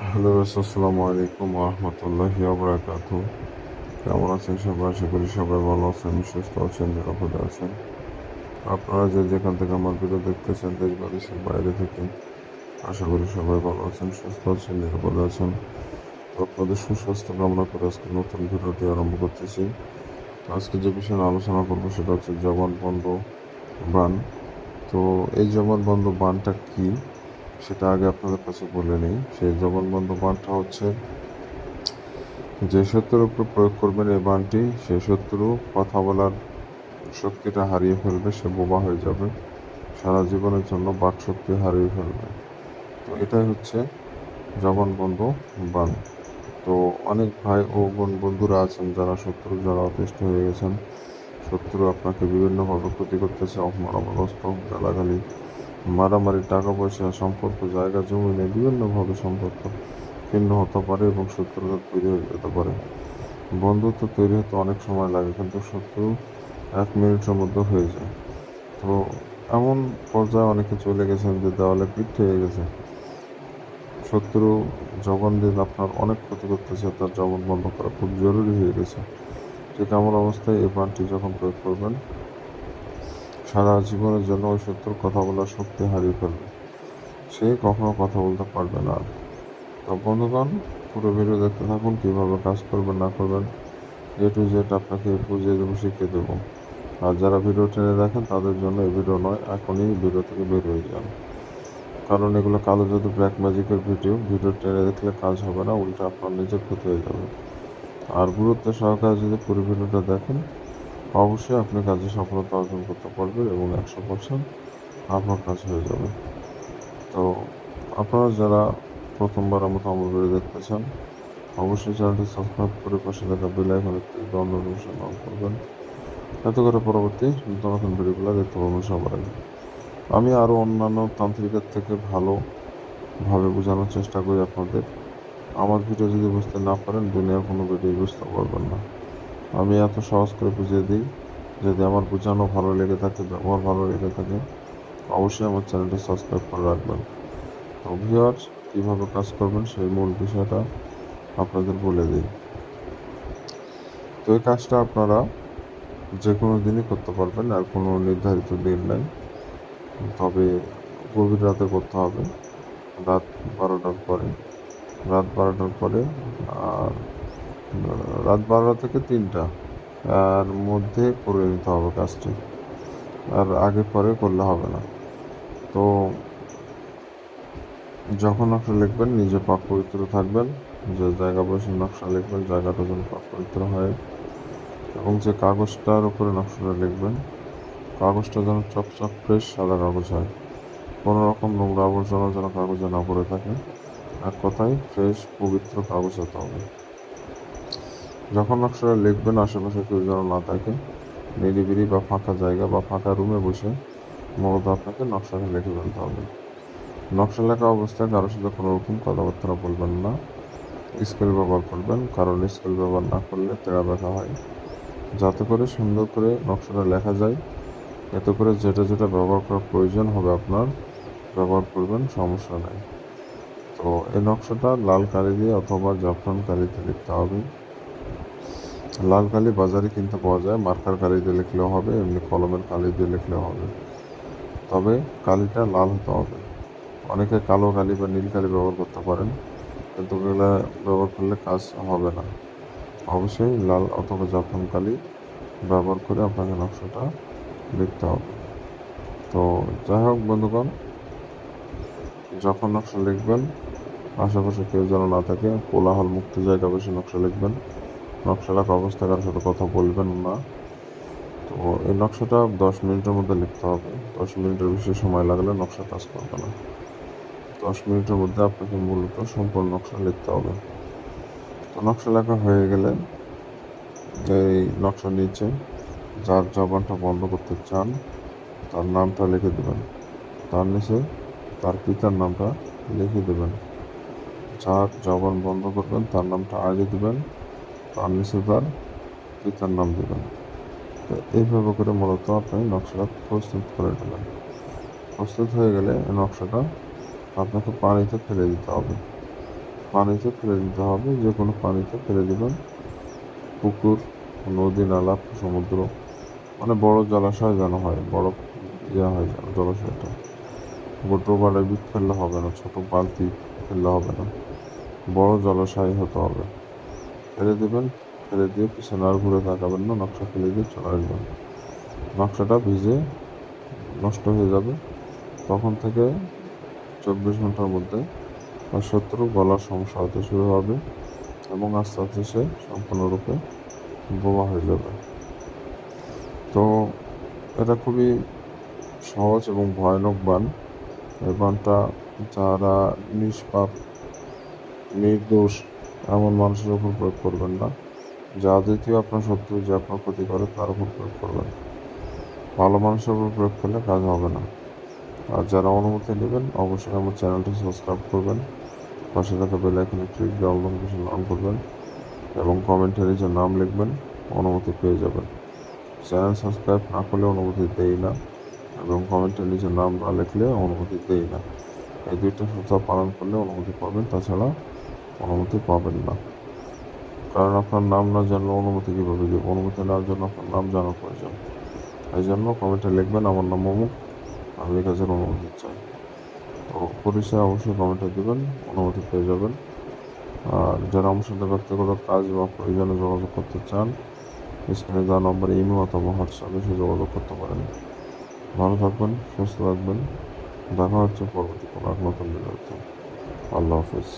Hello আসসালামু আলাইকুম রহমতুল্লাহি বারাকাতু। কেমন আছেন সবাই? আশা করি সবাই ভালো আছেন, সুস্থ আছেন, নিরাপদে আছেন। আপনারা যে যেখান থেকে আমার ভিডিও দেখতেছেন, দেশ বা দেশের বাইরে থেকে, আশা করি সবাই ভালো আছেন, সুস্থ আছেন, নিরাপদে আছেন। তো আপনাদের সুস্বাস্থ্য কামনা করে আজকে নতুন ভিডিওটি আরম্ভ করতেছি। তো আজকে যে বিষয়ে আলোচনা করবো সেটা হচ্ছে জবানবন্দ বান। তো এই জবানবন্দ বানটা কি সেটা আগে আপনাদের কাছে বলে নিই। সেই জবানবন্দ বানটা হচ্ছে, যে শত্রুর উপর প্রয়োগ করবেন এই বাণটি, সে শত্রু কথা বলার শক্তিটা হারিয়ে ফেলবে, সে বোবা হয়ে যাবে, সারা জীবনের জন্য বাকশক্তি হারিয়ে ফেলবে। তো এটাই হচ্ছে জবানবন্দ বাণ। তো অনেক ভাই ও বোন বন্ধুরা আছেন যারা শত্রু যারা অতিষ্ঠ হয়ে গেছেন। শত্রু আপনাকে বিভিন্নভাবে ক্ষতি করতেছে, অপমান অপদস্থ, গালাগালি, মারামারি, টাকা পয়সা, সম্পর্ক, জায়গা জমি নিয়ে বিভিন্নভাবে সম্পর্ক ছিন্ন হতে পারে এবং শত্রুতা তৈরি হয়ে যেতে পারে। বন্ধুত্ব তৈরি হতে অনেক সময় লাগে, কিন্তু শত্রু 1 মিনিটের মধ্যে হয়ে যায়। তো এমন পর্যায়ে অনেকে চলে গেছেন যে দেওয়ালে পিঠ হয়ে গেছে। শত্রু যখন দিন আপনার অনেক ক্ষতি করতেছে, তার জবান বন্ধ করা খুব জরুরি হয়ে গেছে। ঠিক এমন অবস্থায় এই বাণটি যখন প্রয়োগ করবেন, সারা জীবনের জন্য ওই শত্রুর কথা বলার শক্তি হারিয়ে ফেলবে, সে কখনো কথা বলতে পারবে না আর। তো বন্ধুগণ, পুরো ভিডিও দেখতে থাকুন, কীভাবে কাজ করবেন না করবেন এ টু জেড আপনাকে বুঝিয়ে দেবো, শিখিয়ে দেবো। আর যারা ভিডিও টেনে দেখেন তাদের জন্য এই ভিডিও নয়, এখনই ভিডিও থেকে বের হয়ে যান। কারণ এগুলো কালো জাদু ব্ল্যাক ম্যাজিকের ভিডিও, ভিডিও টেনে দেখলে কাজ হবে না, উল্টো আপনার নিজের ক্ষতি হয়ে যাবে। আর গুরুত্ব সহকারে যদি পুরো ভিডিওটা দেখেন, অবশ্যই আপনি কাজে সফলতা অর্জন করতে পারবেন এবং 100% আপনার কাজ হয়ে যাবে। তো আপনারা যারা প্রথমবারের মতো আমার ভিডিও দেখতেছেন, অবশ্যই চ্যানেলটি সাবস্ক্রাইব করে পাশে থাকা বেল আইকনে ক্লিক করে নোটিফিকেশন অন করবেন, এতে করে পরবর্তী নতুন নতুন ভিডিওগুলো দেখতে পাবেন সবার আগে। আমি আরও অন্যান্য তান্ত্রিকের থেকে ভালোভাবে বোঝানোর চেষ্টা করি আপনাদের। আমার ভিডিও যদি বুঝতে না পারেন, দুনিয়ার কোনো ভিডিও বুঝতে পারবেন না। আমি এত সহজ করে বুঝিয়ে দিই। যদি আমার বোঝানো ভালো লেগে থাকে, ব্যবহার ভালো লেগে থাকে, অবশ্যই আমার চ্যানেলটি সাবস্ক্রাইব করে রাখবেন। তো ভিউয়ার্স, কীভাবে কাজ করবেন সেই মূল বিষয়টা আপনাদের বলে দিই। তো এই কাজটা আপনারা যে কোনো দিনই করতে পারবেন, আর কোনো নির্ধারিত দিন নাই। তবে গভীর রাতে করতে হবে, রাত 12টার পরে। রাত 12টার পরে, আর রাত 12টা থেকে 3টা আর মধ্যে করে নিতে হবে কাজটি, আর আগে পরে করলে হবে না। তো যখন নকশা লিখবেন, নিজে পাক পবিত্র থাকবেন। যে জায়গা বসে নকশা লিখবেন, জায়গাটা যেন পাক পবিত্র হয়, এবং যে কাগজটার উপরে নকশাটা লিখবেন, কাগজটা যেন চকচক ফ্রেশ সাদা কাগজ হয়। কোনো রকম নোংরা আবর্জনা যেন কাগজে না পড়ে থাকে। এক কথায় ফ্রেশ পবিত্র কাগজ হতে হবে। যখন নকশাটা লিখবেন, আশেপাশে কেউ যেন না থাকে, নিরিবিলি বা ফাঁকা জায়গা বা ফাঁকা রুমে বসে মূলত আপনাকে নকশাটা লিখে ফেলতে হবে। নকশা লেখা অবস্থায় কারোর সাথে কোনো রকম কথাবার্তা বলবেন না, স্কেল ব্যবহার করবেন, কারণ স্কেল ব্যবহার না করলে তেড়া ব্যথা হয়। যাতে করে সুন্দর করে নকশাটা লেখা যায়, এতে করে যেটা যেটা ব্যবহার করার প্রয়োজন হবে আপনার, ব্যবহার করবেন, সমস্যা নেই। তো এই নকশাটা লাল কালি দিয়ে অথবা জাফরান কালিতে লিখতে হবে। লাল কালি বাজারে কিনতে পাওয়া যায়, মার্কার কালি দিয়ে লিখলেও হবে, এমনি কলমের কালি দিয়ে লিখলেও হবে, তবে কালিটা লাল হতে হবে। অনেকে কালো কালি বা নীল কালি ব্যবহার করতে পারেন, কিন্তু এগুলো ব্যবহার করলে কাজ হবে না। অবশ্যই লাল অথবা জাফরান কালি ব্যবহার করে আপনাকে নকশাটা লিখতে হবে। তো যাই হোক বন্ধুগণ, যখন নকশা লিখবেন, আশেপাশে কেউ যেন না থাকে, কোলাহল মুক্ত জায়গা বসে নকশা লিখবেন। নকশা লেখা অবস্থায় কারোর সাথে কথা বলবেন না। তো এই নকশাটা 10 মিনিটের মধ্যে লিখতে হবে। 10 মিনিটের বেশি সময় লাগলে নকশা কাজ করবে না। 10 মিনিটের মধ্যে আপনাকে মূলত সম্পূর্ণ নকশা লিখতে হবে। তো নকশা লেখা হয়ে গেলে, এই নকশার নিচে যার জবানটা বন্ধ করতে চান তার নামটা লিখে দেবেন, তার নিচে তার পিতার নামটা লিখে দেবেন। যার জবান বন্ধ করবেন তার নামটা আগে দেবেন, তার নিচে তার পিতার নাম দেবেন। তো এইভাবে করে মূলত আপনি নকশাটা প্রস্তুত করে নেবেন। প্রস্তুত হয়ে গেলে এই নকশাটা আপনাকে পানিতে ফেলে দিতে হবে। পানিতে ফেলে দিতে হবে, যে কোনো পানিতে ফেলে দেবেন। পুকুর, নদী, নালা, সমুদ্র, মানে বড় জলাশয় যেন হয়, বড় হয় যেন জলাশয়টা। দোবারে বিট ফেললে হবে না, ছোট বালতি ফেললে হবে না, বড় জলাশয় হতে হবে। ফেলে দেবেন, ফেলে দিয়ে পিছনে আর ঘুরে তাকাবেন না, নকশা ফেলে দিয়ে চলে আসবেন। নকশাটা ভিজে নষ্ট হয়ে যাবে, তখন থেকে 24 ঘন্টার মধ্যে তার শত্রু গলার সমস্যা হতে শুরু হবে এবং আস্তে আস্তে সে সম্পূর্ণরূপে বোমা হয়ে যাবে। তো এটা খুবই সহজ এবং ভয়ানক বান। এই বানটা যারা নিষ্পাপ, নির্দোষ এমন মানুষের উপর প্রয়োগ করবেন না। যা দ্বিতীয় আপনার শত্রু, যে আপনার ক্ষতি করে তার উপর প্রয়োগ করবেন। ভালো মানুষের উপর প্রয়োগ করলে কাজ হবে না। আর যারা অনুমতি নেবেন অবশ্যই আমার চ্যানেলটি সাবস্ক্রাইব করবেন, পাশে থাকা বেল আইকনে ক্লিক দিয়ে অল নোটিফিকেশন অন করবেন এবং কমেন্টে নিজের নাম লিখবেন, অনুমতি পেয়ে যাবেন। চ্যানেল সাবস্ক্রাইব না করলে অনুমতি দেই না এবং কমেন্টে নিজের নাম না লিখলে অনুমতি দেই না। এই দুইটা শর্ত পালন করলে অনুমতি পাবেন, তাছাড়া অনুমতি পাবেন না। কারণ আপনার নাম না জানলে অনুমতি কীভাবে দেব? অনুমতি নেওয়ার জন্য আপনার নাম জানা প্রয়োজন। এই জন্য কমেন্টে লিখবেন আমার নাম অমুক, আমি এই কাজের অনুমতি চাই। তো পরিচয় অবশ্যই কমেন্টে দেবেন, অনুমতি পেয়ে যাবেন। আর যারা আমার সাথে ব্যক্তিগত কাজ বা প্রয়োজনে যোগাযোগ করতে চান, স্ক্রিনে দেওয়া নম্বরে ইমেল অথবা হোয়াটসঅ্যাপে সে যোগাযোগ করতে পারেন। ভালো থাকবেন, সুস্থ থাকবেন। দেখা হচ্ছে পরবর্তী কোনো এক নতুন ভিডিওতে। আল্লাহ হাফিজ।